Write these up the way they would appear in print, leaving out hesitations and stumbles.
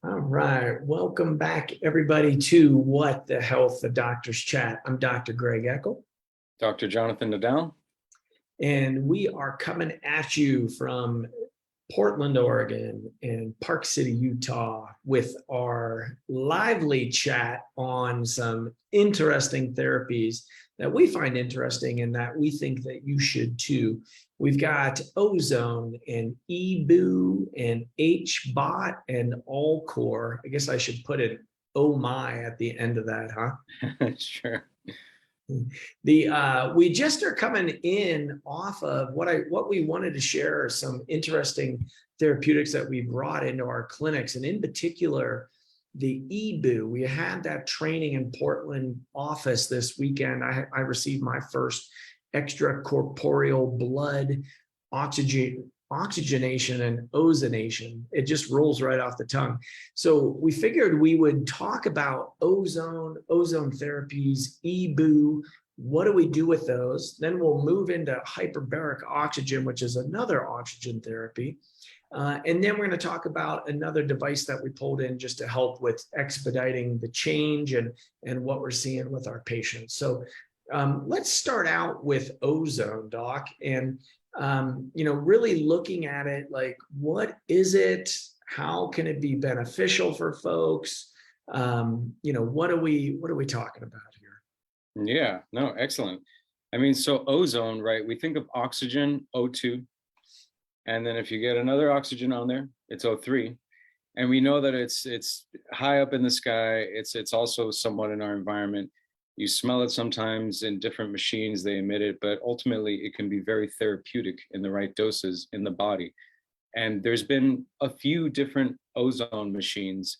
All right. Welcome back, everybody, to What the Health, the Doctor's Chat. I'm Dr. Greg Eckel, Dr. Jonathan Nadal. and we are coming at you from Portland, Oregon, and Park City, Utah, with our lively chat on some interesting therapies that we find interesting and that we think that you should too. We've got Ozone and EBOO and HBOT and AllCore. I guess I should put it oh my at the end of that, huh? Sure. We just are coming in off of what we wanted to share are some interesting therapeutics that we brought into our clinics, and in particular the EBOO. We had that training in Portland office this weekend. I received my first extracorporeal blood oxygenation and ozonation. It just rolls right off the tongue. So we figured we would talk about ozone therapies, EBOO. What do we do with those? Then we'll move into hyperbaric oxygen, which is another oxygen therapy. And then we're going to talk about another device that we pulled in just to help with expediting the change and what we're seeing with our patients. So let's start out with ozone, Doc, and really looking at it like, what is it? How can it be beneficial for folks? What are we talking about here? Yeah, no, excellent. I mean, so ozone, right? We think of oxygen, O2, and then if you get another oxygen on there, it's O3. And we know that it's high up in the sky. It's also somewhat in our environment. You smell it sometimes in different machines, they emit it, but ultimately it can be very therapeutic in the right doses in the body. And there's been a few different ozone machines,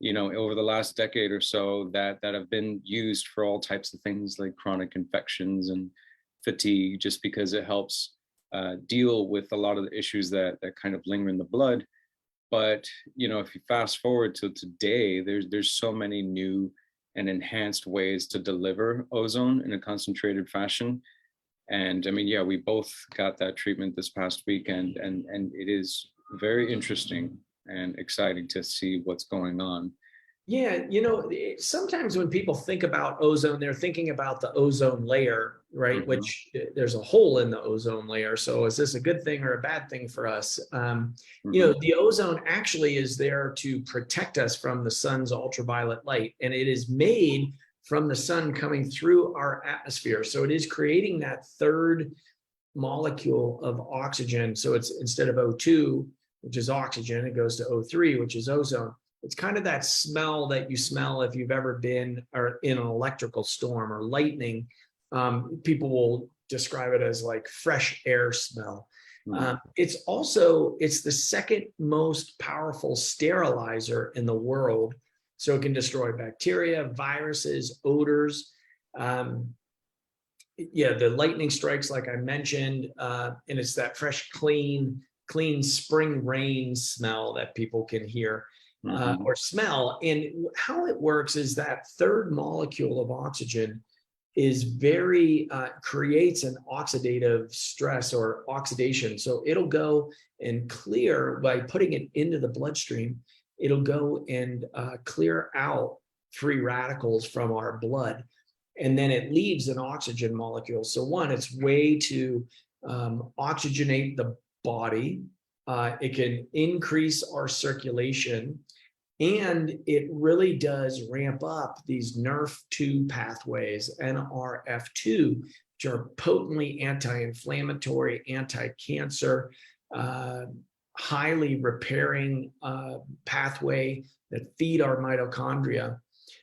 over the last decade or so that have been used for all types of things like chronic infections and fatigue, just because it helps deal with a lot of the issues that kind of linger in the blood. But, if you fast forward to today, there's so many new and enhanced ways to deliver ozone in a concentrated fashion. And I mean, yeah, we both got that treatment this past weekend, and it is very interesting and exciting to see what's going on. Yeah, sometimes when people think about ozone, they're thinking about the ozone layer, right? Mm-hmm. Which there's a hole in the ozone layer. So is this a good thing or a bad thing for us? The ozone actually is there to protect us from the sun's ultraviolet light, and it is made from the sun coming through our atmosphere. So it is creating that third molecule of oxygen. So it's instead of O2, which is oxygen, it goes to O3, which is ozone. It's kind of that smell that you smell if you've ever been in an electrical storm or lightning. People will describe it as like fresh air smell. It's the second most powerful sterilizer in the world. So it can destroy bacteria, viruses, odors. The lightning strikes, like I mentioned, and it's that fresh, clean spring rain smell that people can hear. Or smell. And how it works is that third molecule of oxygen is creates an oxidative stress or oxidation. So it'll go and clear by putting it into the bloodstream. It'll go and clear out free radicals from our blood. And then it leaves an oxygen molecule. So it's way to oxygenate the body. It can increase our circulation, and it really does ramp up these NRF2 pathways, NRF2, which are potently anti-inflammatory, anti-cancer, highly repairing pathway that feed our mitochondria.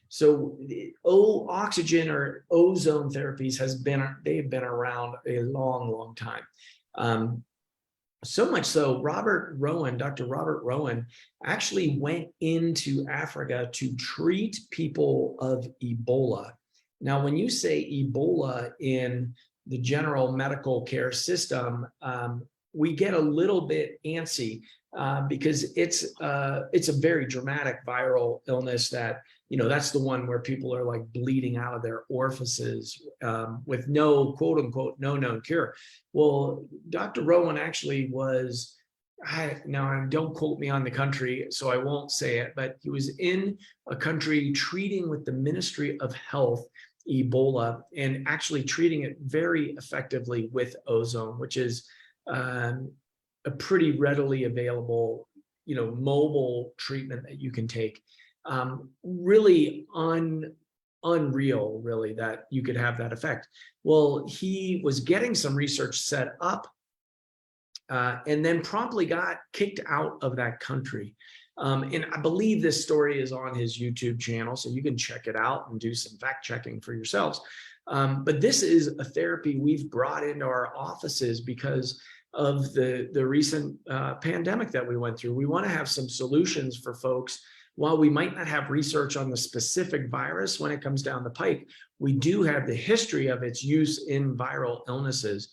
So oxygen or ozone therapies they've been around a long, long time. So much so, Dr. Robert Rowan actually went into Africa to treat people of Ebola. Now, when you say Ebola in the general medical care system, we get a little bit antsy because it's a very dramatic viral illness that, that's the one where people are like bleeding out of their orifices with no, quote unquote, no known cure. Well, Dr. Rowan actually was don't quote me on the country, so I won't say it, but he was in a country treating with the Ministry of Health Ebola, and actually treating it very effectively with ozone, which is a pretty readily available, mobile treatment that you can take. Really unreal, really, that you could have that effect. Well, he was getting some research set up, and then promptly got kicked out of that country. And I believe this story is on his YouTube channel, so you can check it out and do some fact checking for yourselves. But this is a therapy we've brought into our offices because of the recent pandemic that we went through. We want to have some solutions for folks. While we might not have research on the specific virus when it comes down the pike, we do have the history of its use in viral illnesses.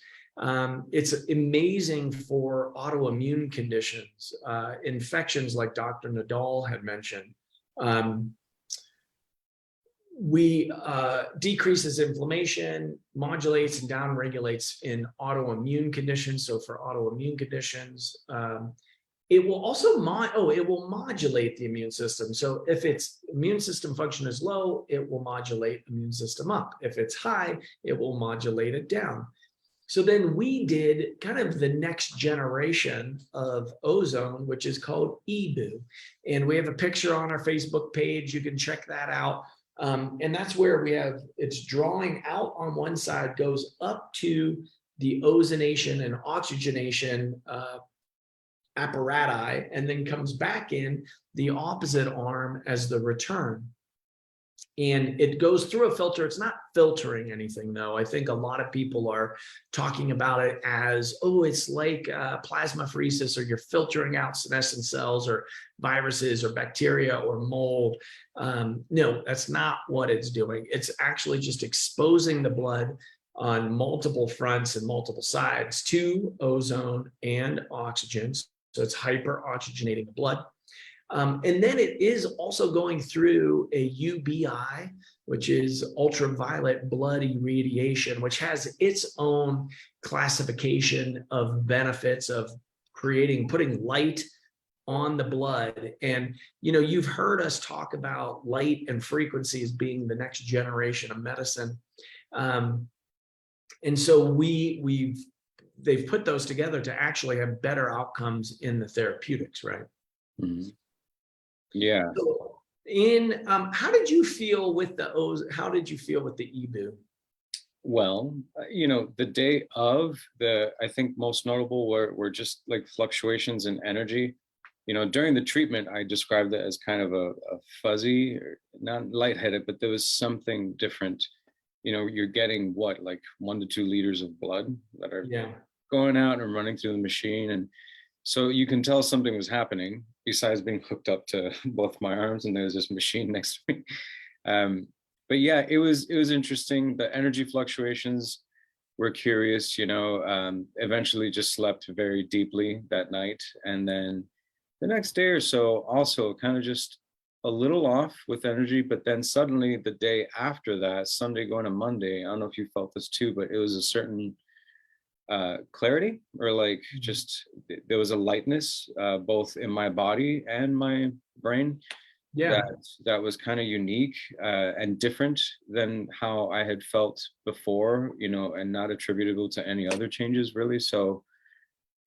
It's amazing for autoimmune conditions, infections like Dr. Nadal had mentioned. We decreases inflammation, modulates and downregulates in autoimmune conditions. So for autoimmune conditions, it will also modulate the immune system. So if its immune system function is low, it will modulate immune system up. If it's high, it will modulate it down. So then we did kind of the next generation of ozone, which is called EBOO. And we have a picture on our Facebook page. You can check that out. And that's where we have, it's drawing out on one side, goes up to the ozonation and oxygenation apparati, and then comes back in the opposite arm as the return. And it goes through a filter. It's not filtering anything, though. I think a lot of people are talking about it as, oh, it's like plasmapheresis, or you're filtering out senescent cells or viruses or bacteria or mold. No, that's not what it's doing. It's actually just exposing the blood on multiple fronts and multiple sides to ozone and oxygen. So it's hyperoxygenating the blood. And then it is also going through a UBI, which is ultraviolet blood irradiation, which has its own classification of benefits of putting light on the blood. And, you've heard us talk about light and frequencies being the next generation of medicine. And so they've put those together to actually have better outcomes in the therapeutics, right? Mm-hmm. Yeah. So how did you feel with the EBOO? Well, the day of I think most notable were just like fluctuations in energy. During the treatment, I described it as kind of a fuzzy, not lightheaded, but there was something different. You're getting like 1 to 2 liters of blood that are going out and running through the machine. And so you can tell something was happening besides being hooked up to both my arms, and there's this machine next to me. But yeah, it was interesting. The energy fluctuations were curious, eventually just slept very deeply that night. And then the next day or so, also kind of just a little off with energy, but then suddenly the day after that, Sunday going to Monday, I don't know if you felt this too, but it was a certain clarity, or like just there was a lightness both in my body and my brain. That was kind of unique and different than how I had felt before, and not attributable to any other changes really. So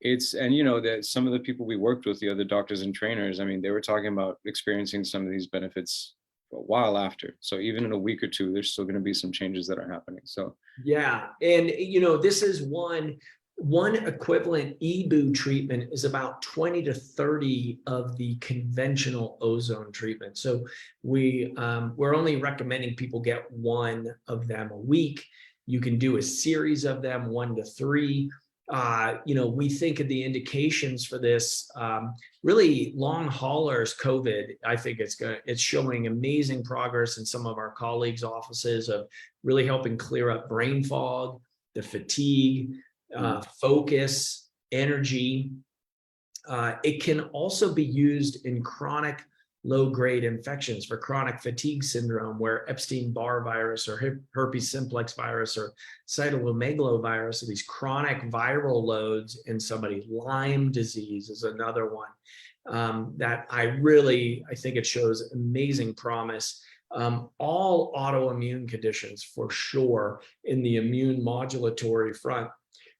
that some of the people we worked with, the other doctors and trainers, I mean, they were talking about experiencing some of these benefits a while after. So even in a week or two, there's still going to be some changes that are happening. So yeah, and this is one equivalent EBOO treatment is about 20 to 30 of the conventional ozone treatment. So we're only recommending people get one of them a week. You can do a series of them, 1 to 3. We think of the indications for this, really long haulers, COVID. I think it's showing amazing progress in some of our colleagues' offices of really helping clear up brain fog, the fatigue, focus, energy. It can also be used in chronic low-grade infections, for chronic fatigue syndrome, where Epstein-Barr virus or herpes simplex virus or cytomegalovirus, so these chronic viral loads in somebody. Lyme disease is another one that I think it shows amazing promise. All autoimmune conditions for sure in the immune modulatory front.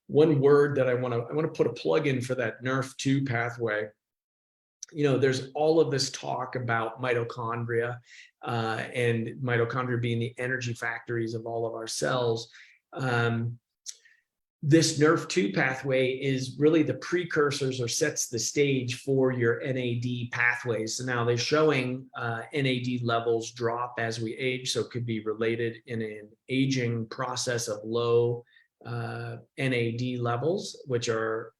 One word that I want to put a plug in for that NRF2 pathway. There's all of this talk about mitochondria and mitochondria being the energy factories of all of our cells. This NRF2 pathway is really the precursors or sets the stage for your NAD pathways. So now they're showing NAD levels drop as we age, so it could be related in an aging process of low NAD levels, which are,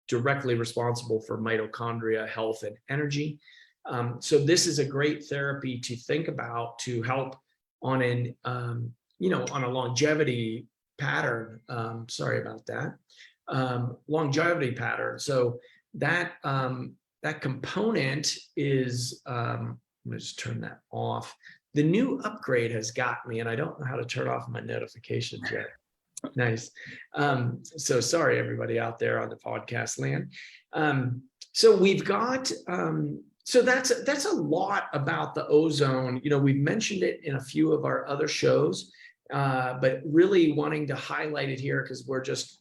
directly responsible for mitochondria health and energy. So this is a great therapy to think about to help on on a longevity pattern. Sorry about that. Longevity pattern. So that component is, I'm gonna just turn that off. The new upgrade has got me, and I don't know how to turn off my notifications yet. Nice. So sorry, everybody out there on the podcast land. So we've got, so that's a lot about the ozone. We've mentioned it in a few of our other shows, but really wanting to highlight it here because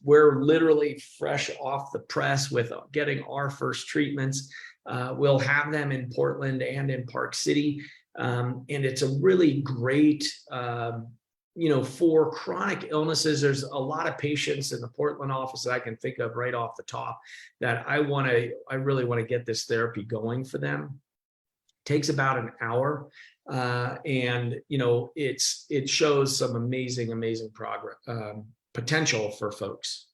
we're literally fresh off the press with getting our first treatments. We'll have them in Portland and in Park City. And it's a really great, for chronic illnesses. There's a lot of patients in the Portland office that I can think of right off the top that I really want to get this therapy going for them. It takes about an hour. And it shows some amazing progress, potential for folks.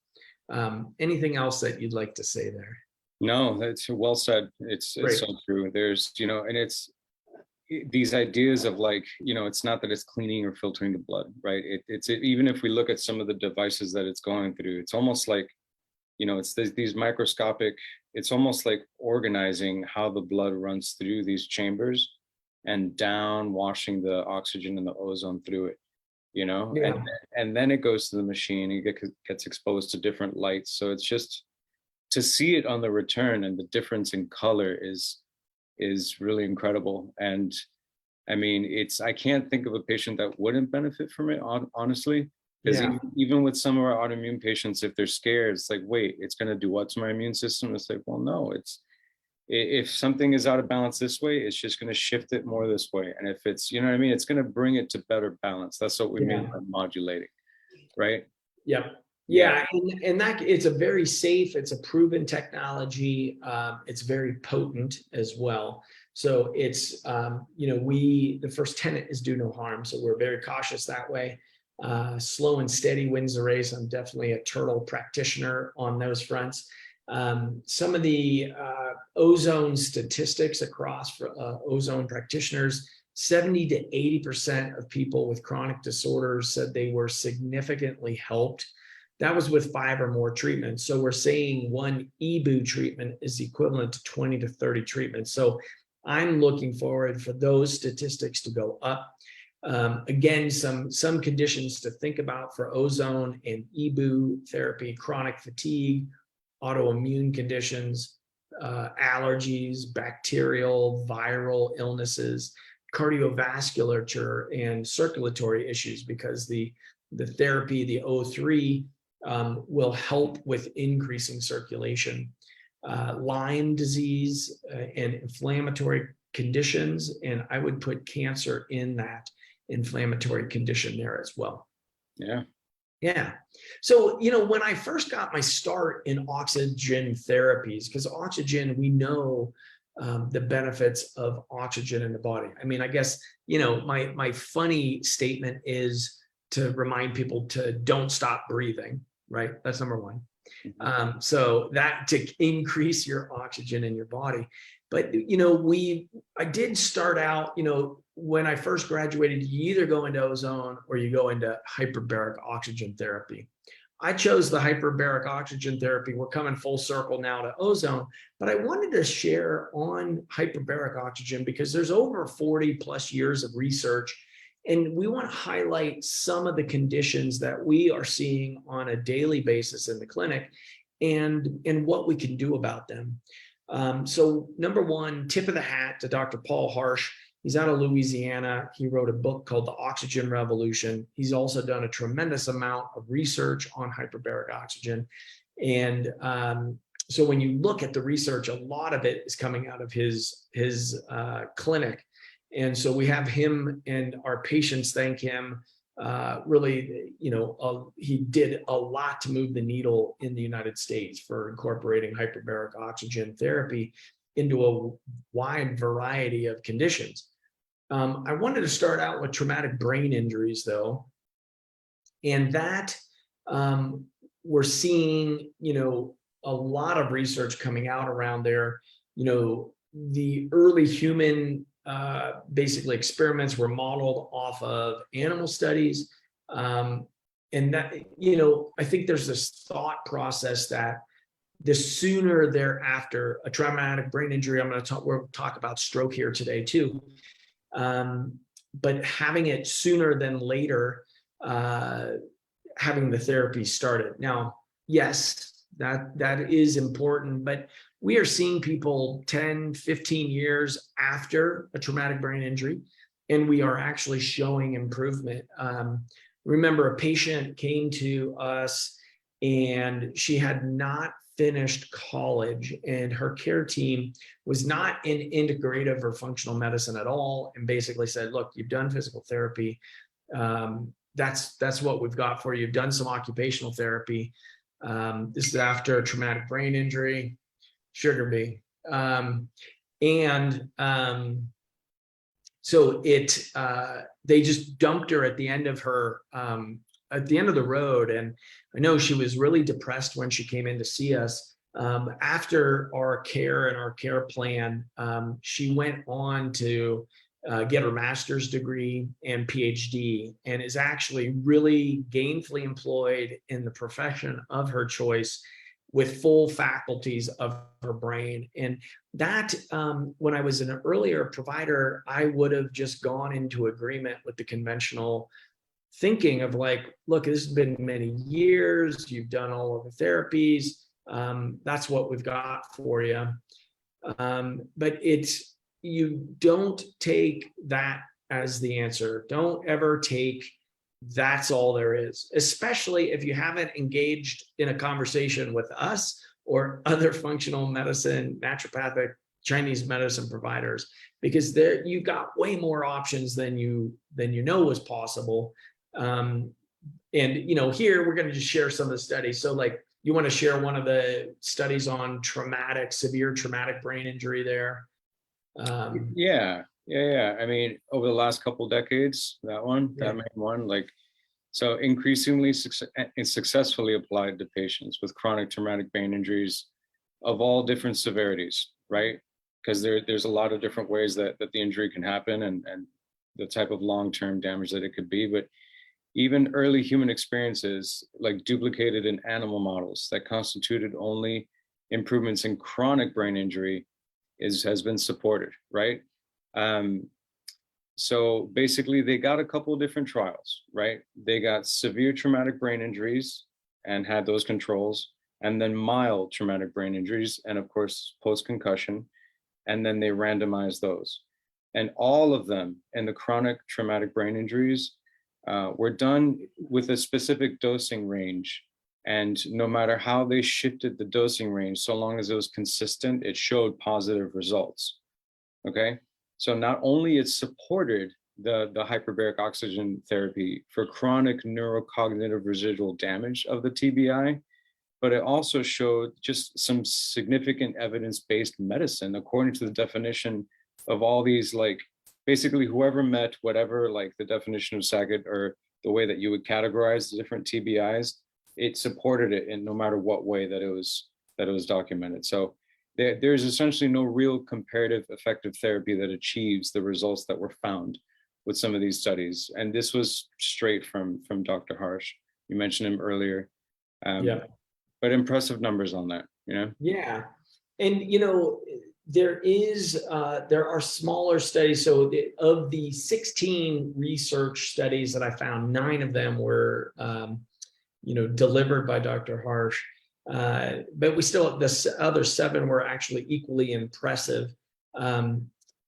Anything else that you'd like to say there? No, that's well said. It's so true. There's, and it's these ideas of it's not that it's cleaning or filtering the blood, right? It's even if we look at some of the devices that it's going through, it's almost like, it's these microscopic, it's almost like organizing how the blood runs through these chambers and down washing the oxygen and the ozone through it, Yeah. and then it goes to the machine and gets exposed to different lights. So it's just to see it on the return, and the difference in color is really incredible. And I mean, I can't think of a patient that wouldn't benefit from it, honestly, because even with some of our autoimmune patients, if they're scared, it's like, wait, it's going to do what to my immune system? It's like, well, no, if something is out of balance this way, it's just going to shift it more this way. And if it's, it's going to bring it to better balance. That's what we mean by modulating, right? Yep. Yeah, and that it's a very safe, it's a proven technology. It's very potent as well. So it's, the first tenet is do no harm. So we're very cautious that way. Slow and steady wins the race. I'm definitely a turtle practitioner on those fronts. Some of the ozone statistics across for ozone practitioners, 70 to 80% of people with chronic disorders said they were significantly helped. That was with 5 or more treatments. So we're saying one EBOO treatment is equivalent to 20 to 30 treatments. So I'm looking forward for those statistics to go up. Again, some conditions to think about for ozone and EBOO therapy: chronic fatigue, autoimmune conditions, allergies, bacterial, viral illnesses, cardiovascular and circulatory issues, because the therapy, the O3, will help with increasing circulation. Lyme disease and inflammatory conditions, and I would put cancer in that inflammatory condition there as well. Yeah. So, when I first got my start in oxygen therapies, because oxygen, we know the benefits of oxygen in the body. I mean, I guess, my funny statement is to remind people to don't stop breathing, right? That's number one. So that to increase your oxygen in your body. But, I did start out, when I first graduated, you either go into ozone or you go into hyperbaric oxygen therapy. I chose the hyperbaric oxygen therapy. We're coming full circle now to ozone, but I wanted to share on hyperbaric oxygen because there's over 40 plus years of research. And we want to highlight some of the conditions that we are seeing on a daily basis in the clinic and what we can do about them. So number one, tip of the hat to Dr. Paul Harsh. He's out of Louisiana. He wrote a book called The Oxygen Revolution. He's also done a tremendous amount of research on hyperbaric oxygen. And so when you look at the research, a lot of it is coming out of his clinic. And so we have him and our patients thank him. Really, he did a lot to move the needle in the United States for incorporating hyperbaric oxygen therapy into a wide variety of conditions. I wanted to start out with traumatic brain injuries, though, and that we're seeing, a lot of research coming out around there. The early human basically experiments were modeled off of animal studies. And that, I think there's this thought process that the sooner thereafter, a traumatic brain injury, we'll talk about stroke here today too. But having it sooner than later, having the therapy started. Now, yes, that is important, but we are seeing people 10, 15 years after a traumatic brain injury, and we are actually showing improvement. Remember, a patient came to us and she had not finished college, and her care team was not in integrative or functional medicine at all, and basically said, look, you've done physical therapy. That's what we've got for you. You've done some occupational therapy. This is after a traumatic brain injury, sugar bee. So they just dumped her at the end of the road. And I know she was really depressed when she came in to see us. After our care and our care plan, she went on to get her master's degree and PhD, and is actually really gainfully employed in the profession of her choice with full faculties of her brain. And that, when I was an earlier provider, I would have just gone into agreement with the conventional thinking of like, look, this has been many years, you've done all of the therapies, that's what we've got for you. But you don't take that as the answer. Don't ever take that's all there is, especially if you haven't engaged in a conversation with us or other functional medicine, naturopathic, Chinese medicine providers, because there you got way more options than you know was possible. And here we're going to just share some of the studies. So like, you want to share one of the studies on severe traumatic brain injury there? Yeah. I mean, over the last couple of decades, that main one, so increasingly successfully applied to patients with chronic traumatic brain injuries of all different severities, right? Because there's a lot of different ways that the injury can happen and the type of long-term damage that it could be. But even early human experiences, like duplicated in animal models that constituted only improvements in chronic brain injury, has been supported, right? So basically they got a couple of different trials, right? They got severe traumatic brain injuries and had those controls, and then mild traumatic brain injuries, and of course, post-concussion, and then they randomized those. And all of them in the chronic traumatic brain injuries were done with a specific dosing range. And no matter how they shifted the dosing range, so long as it was consistent, it showed positive results. Okay, so not only it supported the hyperbaric oxygen therapy for chronic neurocognitive residual damage of the TBI, but it also showed just some significant evidence-based medicine according to the definition of all these, like basically whoever met whatever, like the definition of Saget or the way that you would categorize the different TBIs, it supported it in no matter what way that it was documented. So there's essentially no real comparative effective therapy that achieves the results that were found with some of these studies. And this was straight from Dr. Harsh. You mentioned him earlier. Yeah. But impressive numbers on that, you know? Yeah. And, there are smaller studies. So of the 16 research studies that I found, 9 of them were, delivered by Dr. Harsh. But we still, the other 7 were actually equally impressive.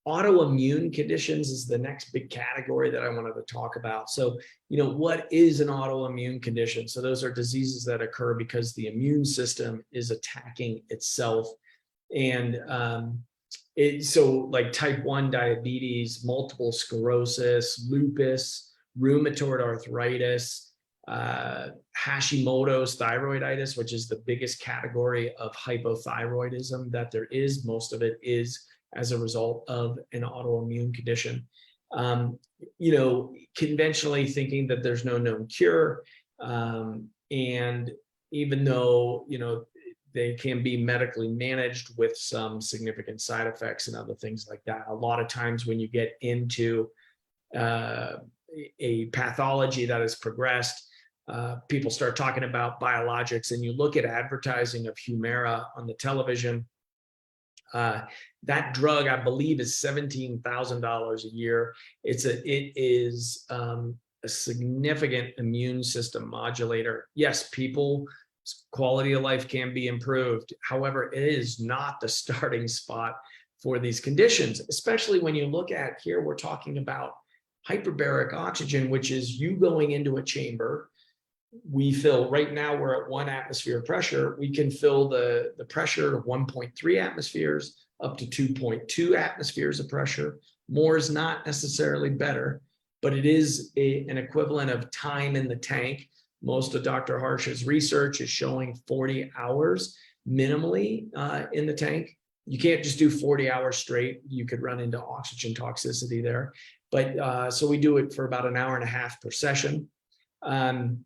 Autoimmune conditions is the next big category that I wanted to talk about. So, what is an autoimmune condition? So those are diseases that occur because the immune system is attacking itself. And so like type 1 diabetes, multiple sclerosis, lupus, rheumatoid arthritis, Hashimoto's thyroiditis, which is the biggest category of hypothyroidism that there is. Most of it is as a result of an autoimmune condition. Conventionally thinking that there's no known cure. And even though, they can be medically managed with some significant side effects and other things like that. A lot of times when you get into a pathology that has progressed, people start talking about biologics, and you look at advertising of Humira on the television. That drug, I believe, is $17,000 a year. It is a significant immune system modulator. Yes, people's quality of life can be improved. However, it is not the starting spot for these conditions, especially when you look at here, we're talking about hyperbaric oxygen, which is you going into a chamber. We fill, right now we're at 1 atmosphere pressure. We can fill the pressure of 1.3 atmospheres up to 2.2 atmospheres of pressure. More is not necessarily better, but it is an equivalent of time in the tank. Most of Dr. Harsh's research is showing 40 hours minimally in the tank. You can't just do 40 hours straight. You could run into oxygen toxicity there. But so we do it for about an hour and a half per session. On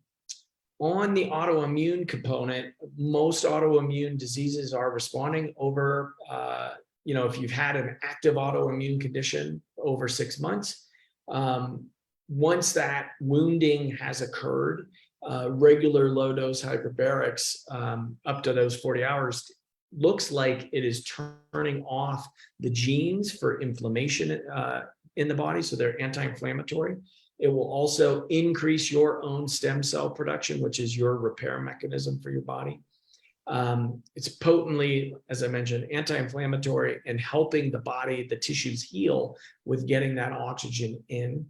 the autoimmune component, most autoimmune diseases are responding over, if you've had an active autoimmune condition over 6 months, once that wounding has occurred, regular low dose hyperbarics up to those 40 hours looks like it is turning off the genes for inflammation in the body. So they're anti-inflammatory. It will also increase your own stem cell production, which is your repair mechanism for your body. It's potently, as I mentioned, anti-inflammatory and helping the body, the tissues heal with getting that oxygen in.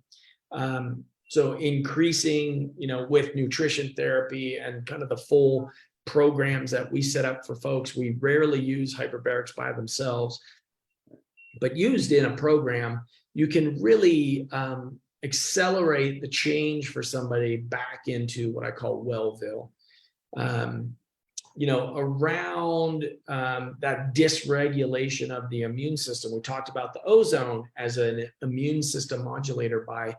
So increasing, with nutrition therapy and kind of the full programs that we set up for folks, we rarely use hyperbarics by themselves, but used in a program, you can really accelerate the change for somebody back into what I call Wellville. Around that dysregulation of the immune system, we talked about the ozone as an immune system modulator by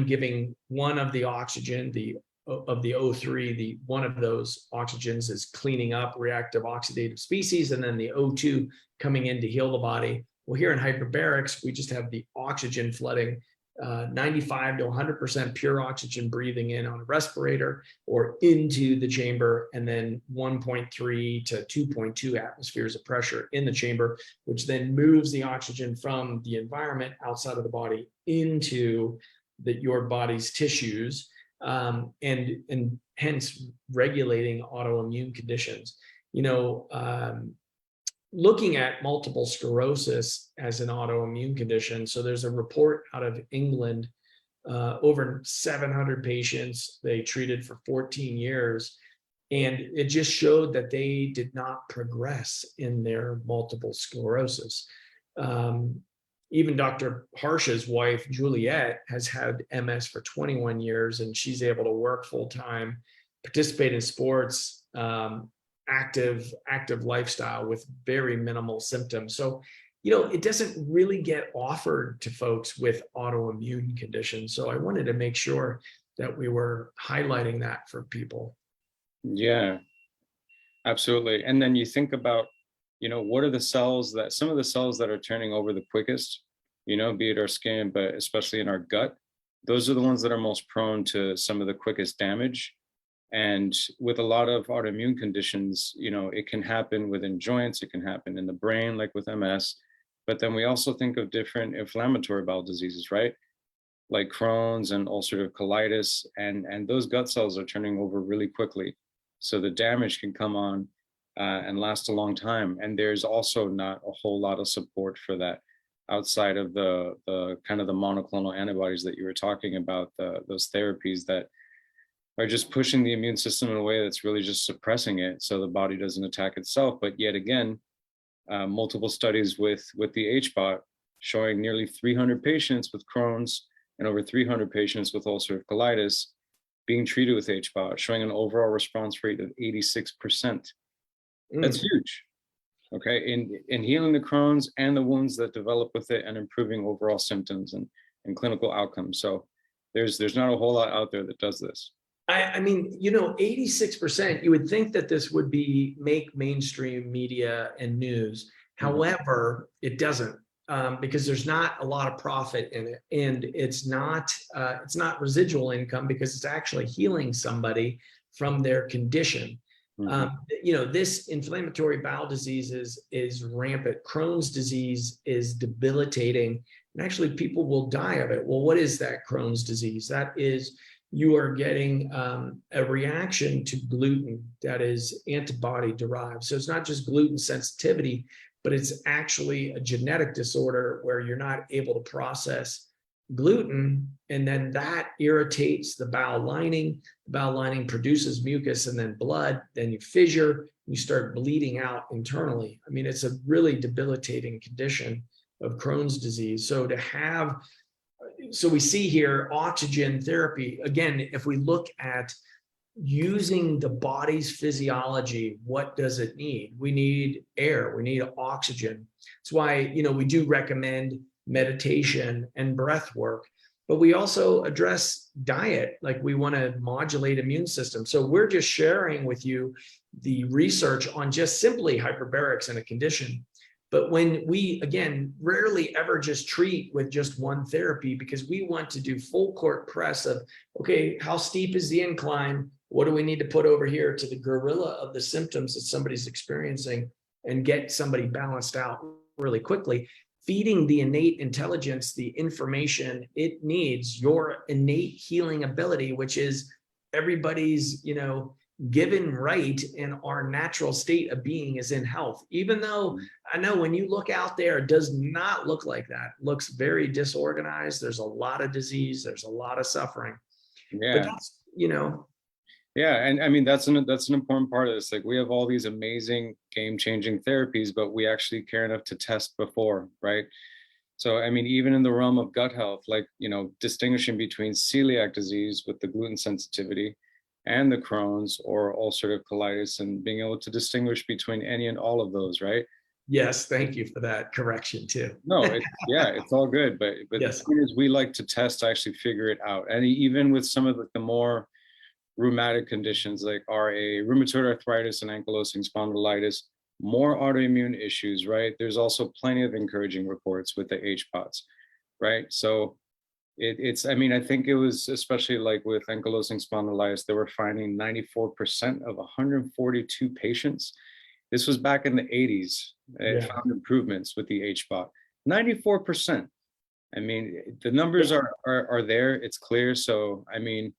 giving one of the oxygen, of the O3, one of those oxygens is cleaning up reactive oxidative species, and then the O2 coming in to heal the body. Well, here in hyperbarics, we just have the oxygen flooding, 95 to 100% pure oxygen breathing in on a respirator or into the chamber, and then 1.3 to 2.2 atmospheres of pressure in the chamber, which then moves the oxygen from the environment outside of the body into your body's tissues, and hence regulating autoimmune conditions. Looking at multiple sclerosis as an autoimmune condition. So there's a report out of England, over 700 patients they treated for 14 years. And it just showed that they did not progress in their multiple sclerosis. Even Dr. Harsh's wife, Juliet, has had MS for 21 years, and she's able to work full-time, participate in sports, active lifestyle with very minimal symptoms. So, it doesn't really get offered to folks with autoimmune conditions. So I wanted to make sure that we were highlighting that for people. Yeah, absolutely. And then you think about, what are some of the cells that are turning over the quickest, be it our skin, but especially in our gut. Those are the ones that are most prone to some of the quickest damage. And with a lot of autoimmune conditions, it can happen within joints, it can happen in the brain, like with MS. But then we also think of different inflammatory bowel diseases, right? Like Crohn's and ulcerative colitis, and those gut cells are turning over really quickly. So the damage can come on and last a long time. And there's also not a whole lot of support for that outside of the kind of the monoclonal antibodies that you were talking about, those therapies that are just pushing the immune system in a way that's really just suppressing it so the body doesn't attack itself. But yet again, multiple studies with the HBOT showing nearly 300 patients with Crohn's and over 300 patients with ulcerative colitis being treated with HBOT, showing an overall response rate of 86%. That's huge. Okay, in healing the Crohn's and the wounds that develop with it and improving overall symptoms and clinical outcomes. So there's not a whole lot out there that does this. I mean, 86%, you would think that this would make mainstream media and news. However, it doesn't, because there's not a lot of profit in it, and it's not residual income because it's actually healing somebody from their condition. This inflammatory bowel disease is rampant. Crohn's disease is debilitating, and actually people will die of it. Well, what is that Crohn's disease? That is, you are getting a reaction to gluten that is antibody derived. So it's not just gluten sensitivity, but it's actually a genetic disorder where you're not able to process gluten, and then that irritates the bowel lining. The bowel lining produces mucus and then blood, then you fissure, you start bleeding out internally. I mean, it's a really debilitating condition of Crohn's disease. So we see here oxygen therapy. Again, if we look at using the body's physiology, what does it need? We need air, we need oxygen. That's why, we do recommend meditation and breath work, but we also address diet. Like, we want to modulate immune system. So we're just sharing with you the research on just simply hyperbarics in a condition. But when we, again, rarely ever just treat with just one therapy, because we want to do full court press of, okay, how steep is the incline? What do we need to put over here to the gorilla of the symptoms that somebody's experiencing, and get somebody balanced out really quickly, feeding the innate intelligence, the information it needs, your innate healing ability, which is everybody's, given right in our natural state of being is in health. Even though I know when you look out there, it does not look like that. It looks very disorganized. There's a lot of disease. There's a lot of suffering. Yeah. But that's, Yeah, and I mean, that's an important part of this. Like, we have all these amazing game-changing therapies, but we actually care enough to test before, right? So, I mean, even in the realm of gut health, like, distinguishing between celiac disease with the gluten sensitivity and the Crohn's or ulcerative colitis, and being able to distinguish between any and all of those, right? Yes, thank you for that correction too. No, it's all good, but yes. The point is, we like to test to actually figure it out. And even with some of the more rheumatic conditions like RA, rheumatoid arthritis and ankylosing spondylitis, more autoimmune issues, right? There's also plenty of encouraging reports with the HBOTs, right? So I mean, I think it was especially like with ankylosing spondylitis, they were finding 94% of 142 patients. This was back in the 80s. It found improvements with the HBOT. 94%. I mean, the numbers are there. It's clear. So, I mean,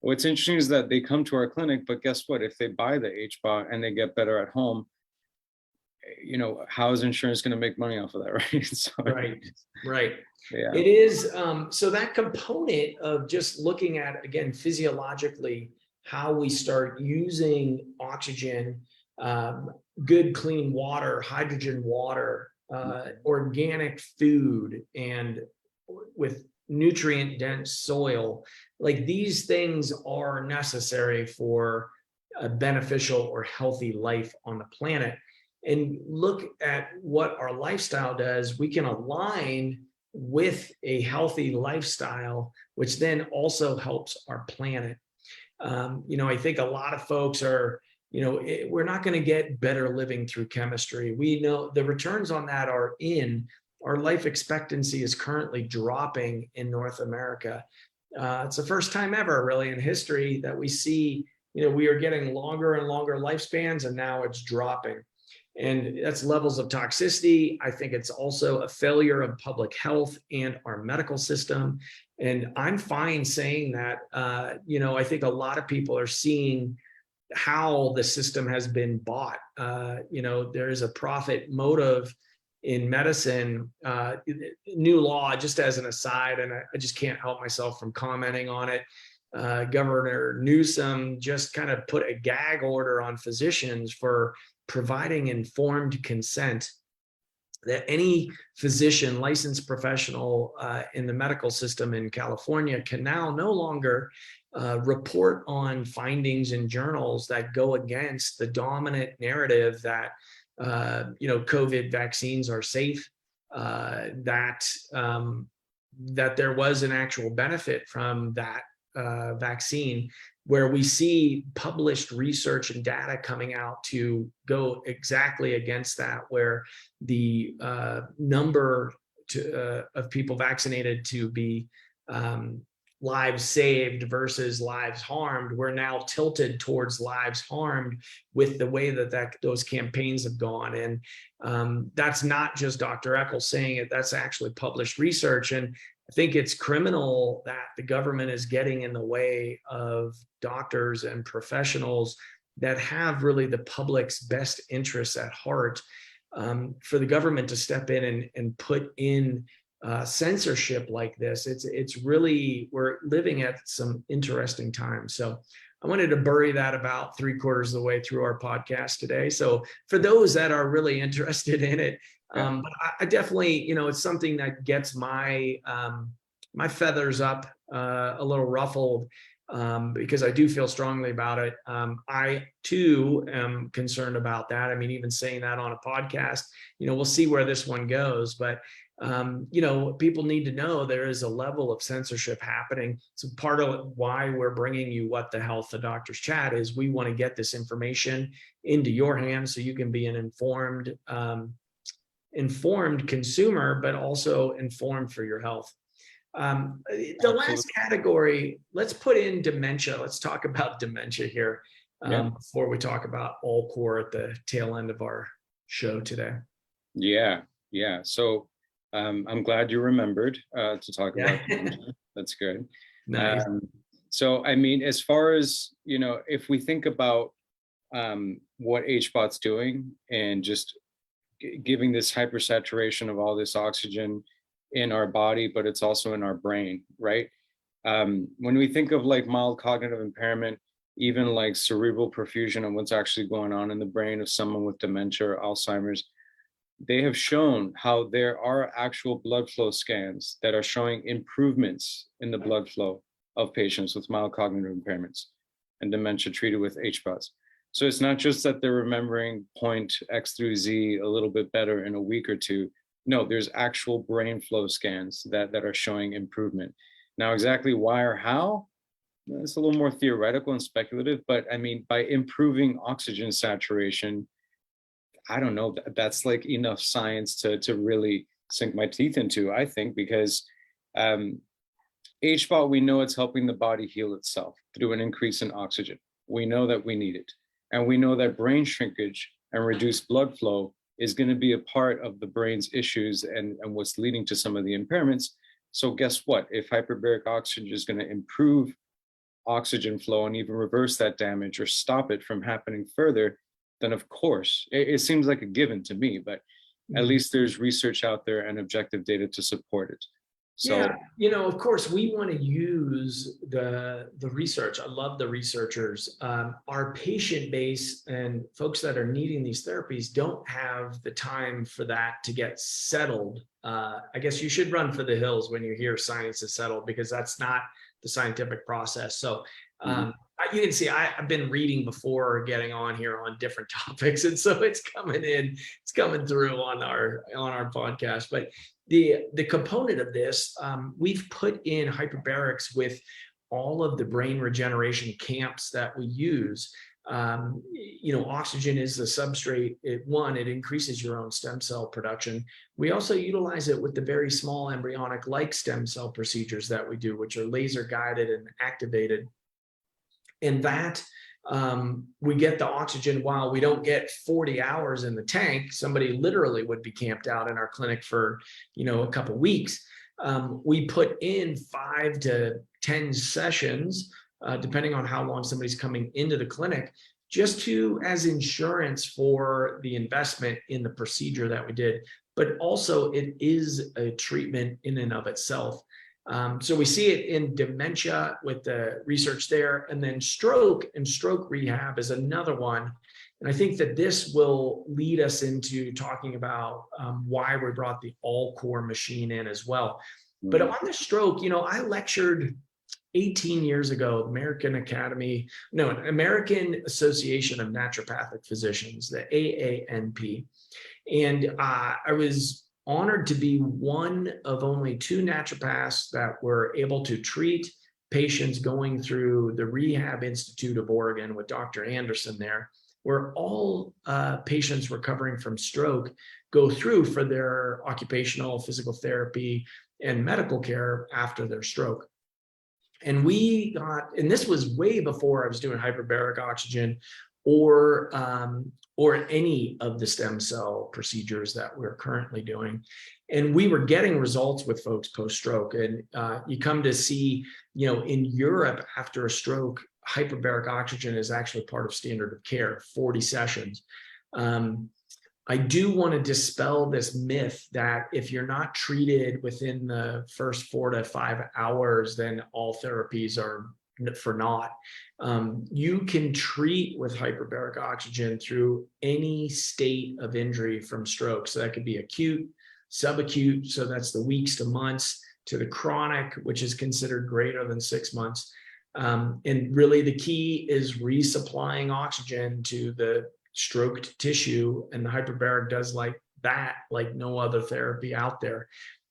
what's interesting is that they come to our clinic, but guess what? If they buy the HBOT and they get better at home, how is insurance going to make money off of that, right? So, right. Yeah. It is. So that component of just looking at, again, physiologically, how we start using oxygen, good clean water, hydrogen water, organic food, and with nutrient dense soil, like these things are necessary for a beneficial or healthy life on the planet. And look at what our lifestyle does. We can align with a healthy lifestyle, which then also helps our planet. I think a lot of folks are, we're not going to get better living through chemistry. We know the returns on that are in. Our life expectancy is currently dropping in North America. It's the first time ever, really, in history that we see we are getting longer and longer lifespans, and now it's dropping. And that's levels of toxicity. I think it's also a failure of public health and our medical system. And I'm fine saying that, I think a lot of people are seeing how the system has been bought. There is a profit motive in medicine. New law, just as an aside, and I just can't help myself from commenting on it. Governor Newsom just kind of put a gag order on physicians for providing informed consent, that any physician, licensed professional in the medical system in California can now no longer report on findings in journals that go against the dominant narrative that COVID vaccines are safe, that there was an actual benefit from that vaccine, where we see published research and data coming out to go exactly against that, where the number of people vaccinated to be lives saved versus lives harmed, we're now tilted towards lives harmed with the way that those campaigns have gone. And that's not just Dr. Eccles saying it, that's actually published research. And I think it's criminal that the government is getting in the way of doctors and professionals that have really the public's best interests at heart. For the government to step in and put in censorship like this, it's really, we're living at some interesting times. So I wanted to bury that about 3/4 of the way through our podcast today. So for those that are really interested in it, but I definitely, it's something that gets my my feathers up, a little ruffled, because I do feel strongly about it. I too am concerned about that. I mean, even saying that on a podcast, we'll see where this one goes, but people need to know there is a level of censorship happening. So part of why we're bringing you What the Health, the Doctor's Chat, is we want to get this information into your hands so you can be an informed consumer, but also informed for your health. The last category, let's put in dementia. Let's talk about dementia here before we talk about AllCore at the tail end of our show today. Yeah. So I'm glad you remembered to talk about dementia. That's good. Nice. So, I mean, as far as, if we think about what HBOT's doing and just giving this hypersaturation of all this oxygen in our body, but it's also in our brain, right? When we think of like mild cognitive impairment, even like cerebral perfusion and what's actually going on in the brain of someone with dementia or Alzheimer's, they have shown how there are actual blood flow scans that are showing improvements in the blood flow of patients with mild cognitive impairments and dementia treated with HBOTs. So it's not just that they're remembering point X through Z a little bit better in a week or two. No, there's actual brain flow scans that are showing improvement. Now, exactly why or how, it's a little more theoretical and speculative, but I mean, by improving oxygen saturation, I don't know, that's like enough science to really sink my teeth into, I think, because HBOT, we know it's helping the body heal itself through an increase in oxygen. We know that we need it. And we know that brain shrinkage and reduced blood flow is going to be a part of the brain's issues and what's leading to some of the impairments. So guess what? If hyperbaric oxygen is going to improve oxygen flow and even reverse that damage or stop it from happening further, then of course, it seems like a given to me, but at least there's research out there and objective data to support it. So, yeah, of course, we want to use the research. I love the researchers. Our patient base and folks that are needing these therapies don't have the time for that to get settled. I guess you should run for the hills when you hear science is settled, because that's not the scientific process. So you can see I've been reading before getting on here on different topics, and so it's coming through on our podcast. But the component of this, we've put in hyperbarics with all of the brain regeneration camps that we use. Oxygen is the substrate. It increases your own stem cell production. We also utilize it with the very small embryonic like stem cell procedures that we do, which are laser guided and activated. And that we get the oxygen while we don't get 40 hours in the tank. Somebody literally would be camped out in our clinic for, a couple weeks. We put in 5 to 10 sessions, depending on how long somebody's coming into the clinic, just as insurance for the investment in the procedure that we did. But also it is a treatment in and of itself. So we see it in dementia with the research there, and then stroke and stroke rehab is another one. And I think that this will lead us into talking about why we brought the AllCore machine in as well. But on the stroke, I lectured 18 years ago, American Association of Naturopathic Physicians, the AANP. And I was honored to be one of only 2 naturopaths that were able to treat patients going through the Rehab Institute of Oregon with Dr. Anderson there, where all patients recovering from stroke go through for their occupational physical therapy and medical care after their stroke. And this was way before I was doing hyperbaric oxygen or any of the stem cell procedures that we're currently doing. And we were getting results with folks post-stroke. And you come to see, in Europe after a stroke, hyperbaric oxygen is actually part of standard of care, 40 sessions. I do want to dispel this myth that if you're not treated within the first 4 to 5 hours, then all therapies are for naught. You can treat with hyperbaric oxygen through any state of injury from stroke. So that could be acute, subacute, so that's the weeks to months, to the chronic, which is considered greater than 6 months. And really the key is resupplying oxygen to the stroked tissue, and the hyperbaric does like no other therapy out there.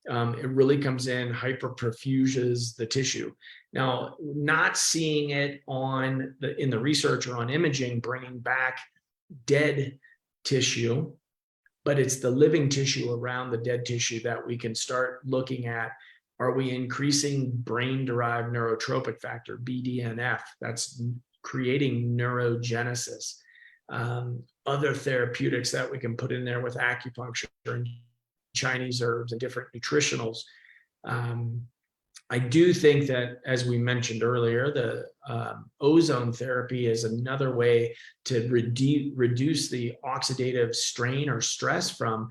It really comes in, hyperperfuses the tissue. Now, not seeing it in the research or on imaging, bringing back dead tissue, but it's the living tissue around the dead tissue that we can start looking at. Are we increasing brain-derived neurotropic factor, BDNF? That's creating neurogenesis. Other therapeutics that we can put in there with acupuncture and Chinese herbs and different nutritionals. I do think that, as we mentioned earlier, the ozone therapy is another way to reduce the oxidative strain or stress from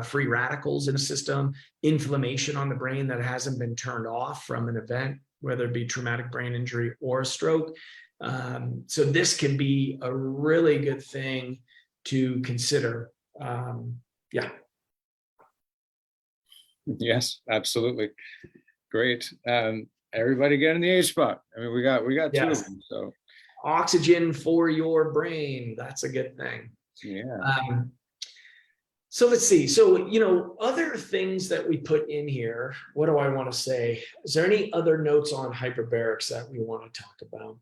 free radicals in the system, inflammation on the brain that hasn't been turned off from an event, whether it be traumatic brain injury or a stroke. So this can be a really good thing to consider. Yeah. Yes, absolutely. Great. Everybody get in the HBOT. I mean, we got yes. 2 of them. So oxygen for your brain. That's a good thing. Yeah. So let's see. So, other things that we put in here, what do I want to say? Is there any other notes on hyperbarics that we want to talk about?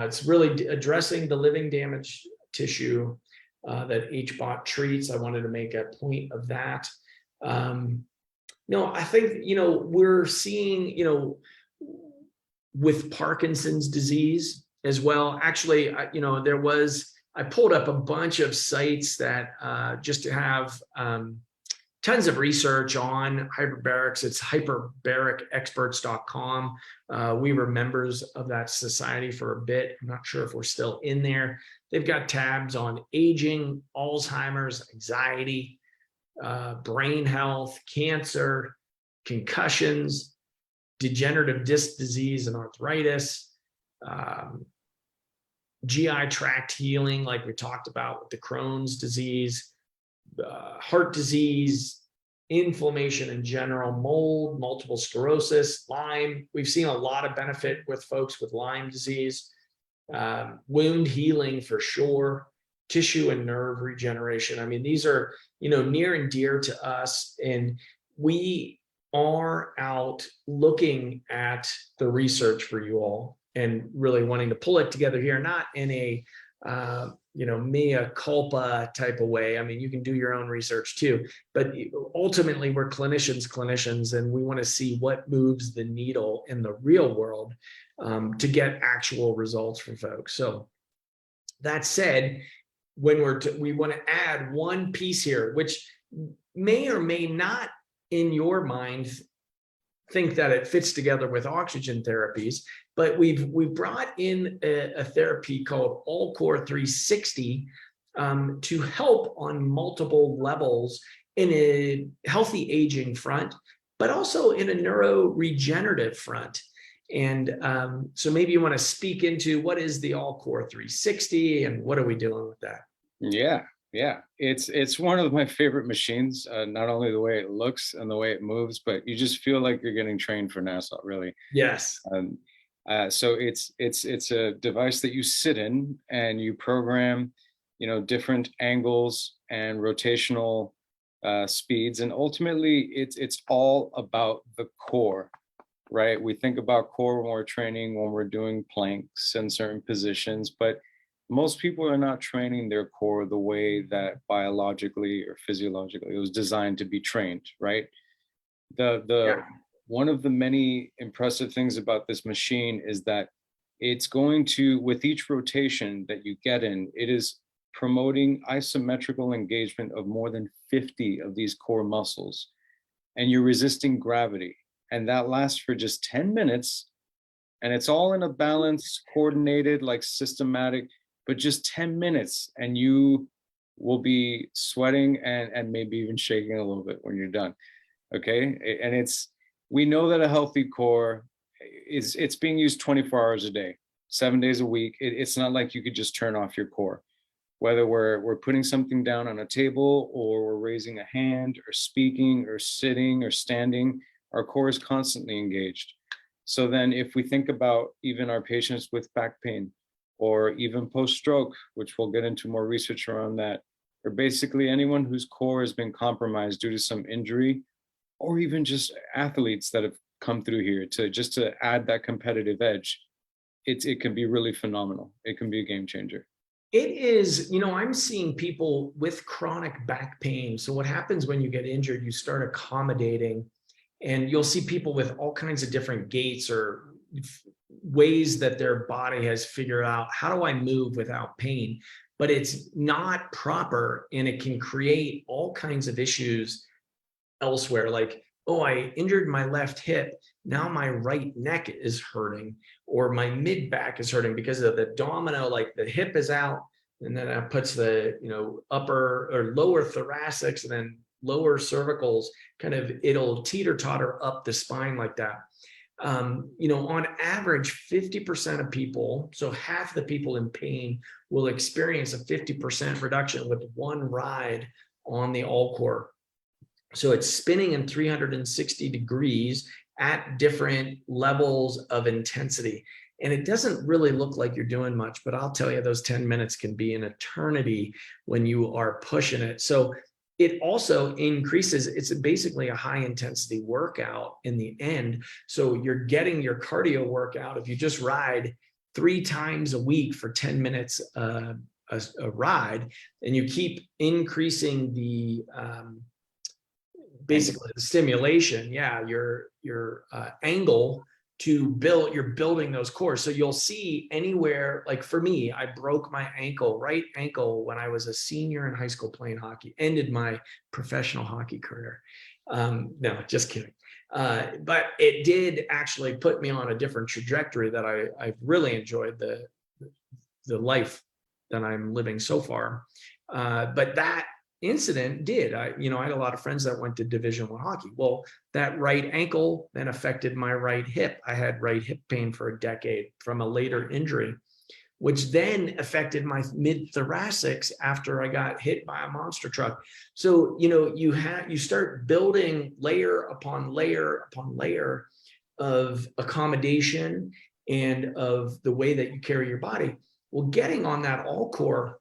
It's really addressing the living damaged tissue that HBOT treats. I wanted to make a point of that. No, I think, we're seeing, with Parkinson's disease as well. Actually, I pulled up a bunch of sites that just to have tons of research on hyperbarics. It's hyperbaricexperts.com. We were members of that society for a bit. I'm not sure if we're still in there. They've got tabs on aging, Alzheimer's, anxiety, brain health, cancer, concussions, degenerative disc disease and arthritis, GI tract healing, like we talked about with the Crohn's disease, heart disease, inflammation in general, mold, multiple sclerosis, Lyme. We've seen a lot of benefit with folks with Lyme disease, wound healing for sure, tissue and nerve regeneration. I mean, these are, near and dear to us, and we are out looking at the research for you all and really wanting to pull it together here, not in a mea culpa type of way. I mean, you can do your own research too, but ultimately we're clinicians, and we want to see what moves the needle in the real world. to get actual results for folks. So that said, when we want to add one piece here, which may or may not in your mind think that it fits together with oxygen therapies, but we've brought in a therapy called AllCore 360 to help on multiple levels in a healthy aging front, but also in a neuroregenerative front. And so maybe you want to speak into what is the AllCore 360 and what are we doing with that? Yeah. It's one of my favorite machines. Not only the way it looks and the way it moves, but you just feel like you're getting trained for NASA, really. Yes. So it's a device that you sit in and you program, different angles and rotational speeds, and ultimately it's all about the core, right? We think about core when we're training, when we're doing planks and certain positions, but most people are not training their core the way that biologically or physiologically it was designed to be trained, right? The One of the many impressive things about this machine is that it's going to, with each rotation that you get in, it is promoting isometrical engagement of more than 50 of these core muscles, and you're resisting gravity. And that lasts for just 10 minutes. And it's all in a balanced, coordinated, like systematic, but just 10 minutes. And you will be sweating and maybe even shaking a little bit when you're done. Okay. And we know that a healthy core it's being used 24 hours a day, 7 days a week. It's not like you could just turn off your core. Whether we're putting something down on a table or we're raising a hand or speaking or sitting or standing, our core is constantly engaged. So then if we think about even our patients with back pain or even post-stroke, which we'll get into more research around that, or basically anyone whose core has been compromised due to some injury, or even just athletes that have come through here to add that competitive edge, it can be really phenomenal. It can be a game changer. It is, I'm seeing people with chronic back pain. So what happens when you get injured, you start accommodating, and you'll see people with all kinds of different gaits or ways that their body has figured out, how do I move without pain? But it's not proper, and it can create all kinds of issues elsewhere. Like, oh, I injured my left hip. Now my right neck is hurting, or my mid back is hurting because of the abdominal, like the hip is out, and then it puts the, upper or lower thoracics and then lower cervicals, it'll teeter totter up the spine like that. On average, 50% of people, so half the people in pain, will experience a 50% reduction with one ride on the AllCore. So it's spinning in 360 degrees at different levels of intensity. And it doesn't really look like you're doing much, but I'll tell you, those 10 minutes can be an eternity when you are pushing it. So it also increases, it's basically a high intensity workout in the end. So you're getting your cardio workout. If you just ride 3 times a week for 10 minutes a ride, and you keep increasing the basically the stimulation, your angle to build, you're building those cores. So you'll see anywhere, like for me, I broke my right ankle when I was a senior in high school playing hockey, ended my professional hockey career. No, just kidding. But it did actually put me on a different trajectory that I've really enjoyed the life that I'm living so far. But that incident did. I had a lot of friends that went to Division I hockey. Well, that right ankle then affected my right hip. I had right hip pain for a decade from a later injury, which then affected my mid-thoracics after I got hit by a monster truck. So, you start building layer upon layer upon layer of accommodation and of the way that you carry your body. Well, getting on that AllCore,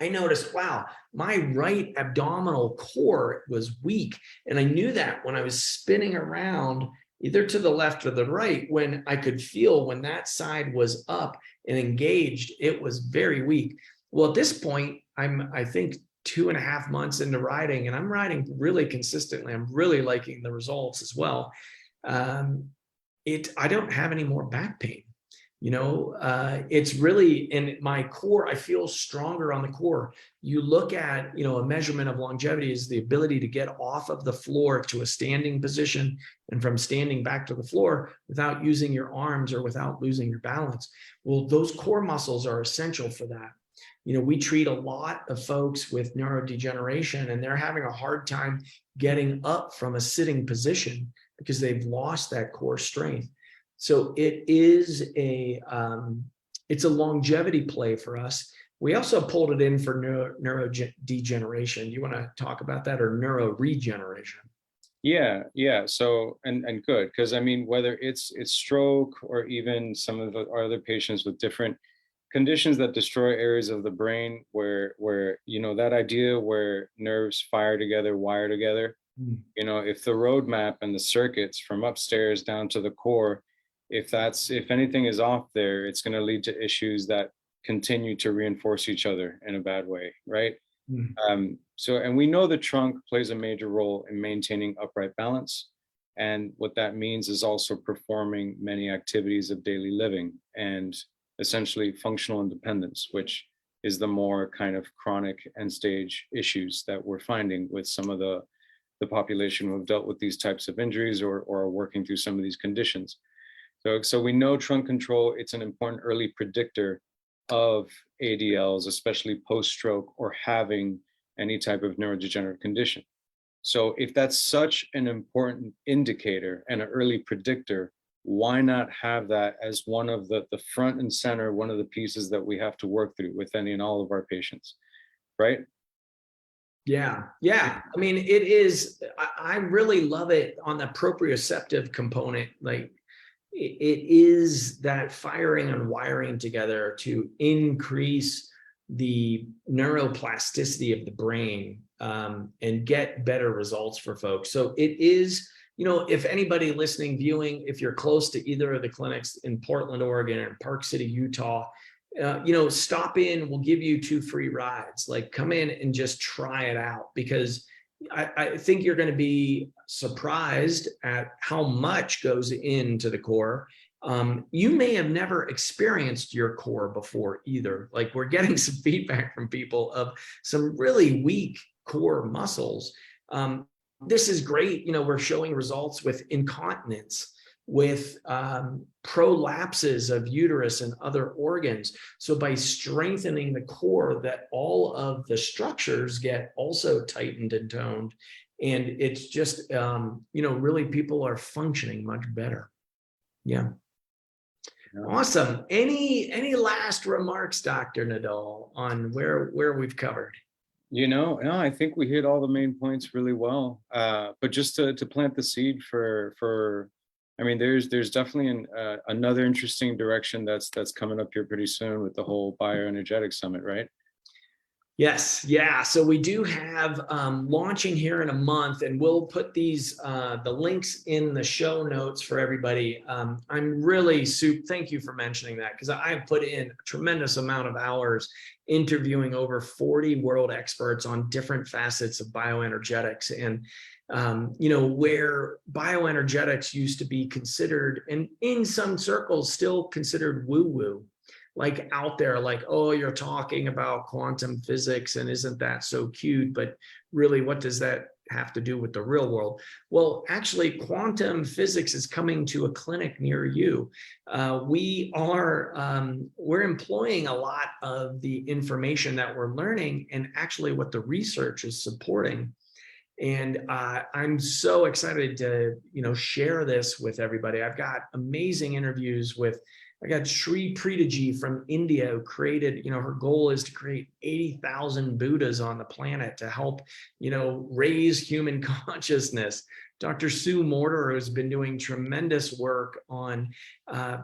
I noticed, wow, my right abdominal core was weak. And I knew that when I was spinning around, either to the left or the right, when I could feel when that side was up and engaged, it was very weak. Well, at this point, I think 2.5 months into riding, and I'm riding really consistently. I'm really liking the results as well. I don't have any more back pain. It's really in my core. I feel stronger on the core. You look at, a measurement of longevity is the ability to get off of the floor to a standing position and from standing back to the floor without using your arms or without losing your balance. Well, those core muscles are essential for that. We treat a lot of folks with neurodegeneration and they're having a hard time getting up from a sitting position because they've lost that core strength. So it is it's a longevity play for us. We also pulled it in for neurodegeneration. You want to talk about that, or neuroregeneration? Yeah. So, and good, because I mean, whether it's stroke or even some of the other patients with different conditions that destroy areas of the brain where that idea where nerves fire together, wire together, if the roadmap and the circuits from upstairs down to the core, if anything is off there, it's going to lead to issues that continue to reinforce each other in a bad way, right? And we know the trunk plays a major role in maintaining upright balance. And what that means is also performing many activities of daily living and essentially functional independence, which is the more kind of chronic end stage issues that we're finding with some of the population who have dealt with these types of injuries or are working through some of these conditions. So we know trunk control, it's an important early predictor of ADLs, especially post-stroke or having any type of neurodegenerative condition. So if that's such an important indicator and an early predictor, why not have that as one of the front and center, one of the pieces that we have to work through with any and all of our patients, right? Yeah. I mean, it is, I really love it on the proprioceptive component. Like it is that firing and wiring together to increase the neuroplasticity of the brain and get better results for folks. So it is, if anybody listening, viewing, if you're close to either of the clinics in Portland, Oregon, and Park City, Utah, stop in. We'll give you 2 free rides. Like, come in and just try it out, because I think you're going to be surprised at how much goes into the core. You may have never experienced your core before either. Like, we're getting some feedback from people of some really weak core muscles. This is great. We're showing results with incontinence, with prolapses of uterus and other organs. So by strengthening the core, that all of the structures get also tightened and toned. And it's just, really people are functioning much better. Yeah. Awesome. Any last remarks, Dr. Nadal, on where we've covered? No, I think we hit all the main points really well. But just to plant the seed for I mean, there's definitely another interesting direction that's coming up here pretty soon with the whole bioenergetic summit, right? Yes. Yeah. So we do have launching here in a month, and we'll put these the links in the show notes for everybody. I'm really thank you for mentioning that, because I've put in a tremendous amount of hours interviewing over 40 world experts on different facets of bioenergetics. And where bioenergetics used to be considered, and in some circles still considered woo-woo, like out there, like, oh, you're talking about quantum physics and isn't that so cute? But really, what does that have to do with the real world? Well, actually, quantum physics is coming to a clinic near you. We're employing a lot of the information that we're learning and actually what the research is supporting. And I'm so excited to, share this with everybody. I've got amazing interviews I got Sri Preetaji from India, who created, her goal is to create 80,000 Buddhas on the planet to help, raise human consciousness. Dr. Sue Morter has been doing tremendous work on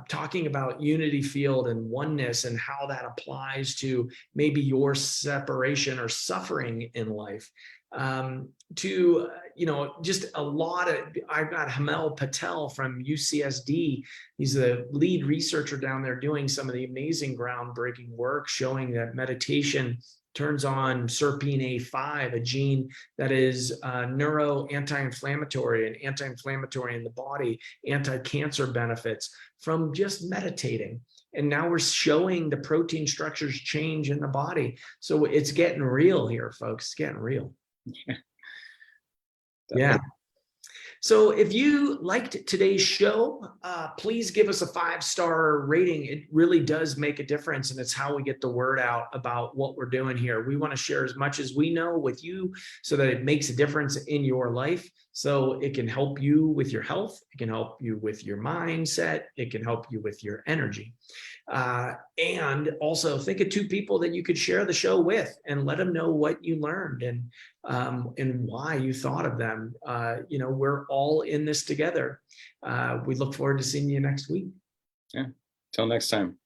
talking about unity field and oneness and how that applies to maybe your separation or suffering in life. Just a lot of, I've got Hamel Patel from UCSD. He's the lead researcher down there doing some of the amazing groundbreaking work showing that meditation turns on SERPINA5, a gene that is anti-inflammatory in the body, anti-cancer benefits from just meditating. And now we're showing the protein structures change in the body. So it's getting real here, folks. It's getting real. Yeah. So if you liked today's show, please give us a 5-star rating. It really does make a difference, and it's how we get the word out about what we're doing here. We want to share as much as we know with you so that it makes a difference in your life, so it can help you with your health. It can help you with your mindset. It can help you with your energy. And also think of 2 people that you could share the show with and let them know what you learned and why you thought of them. We're all in this together. We look forward to seeing you next week. Yeah. Till next time.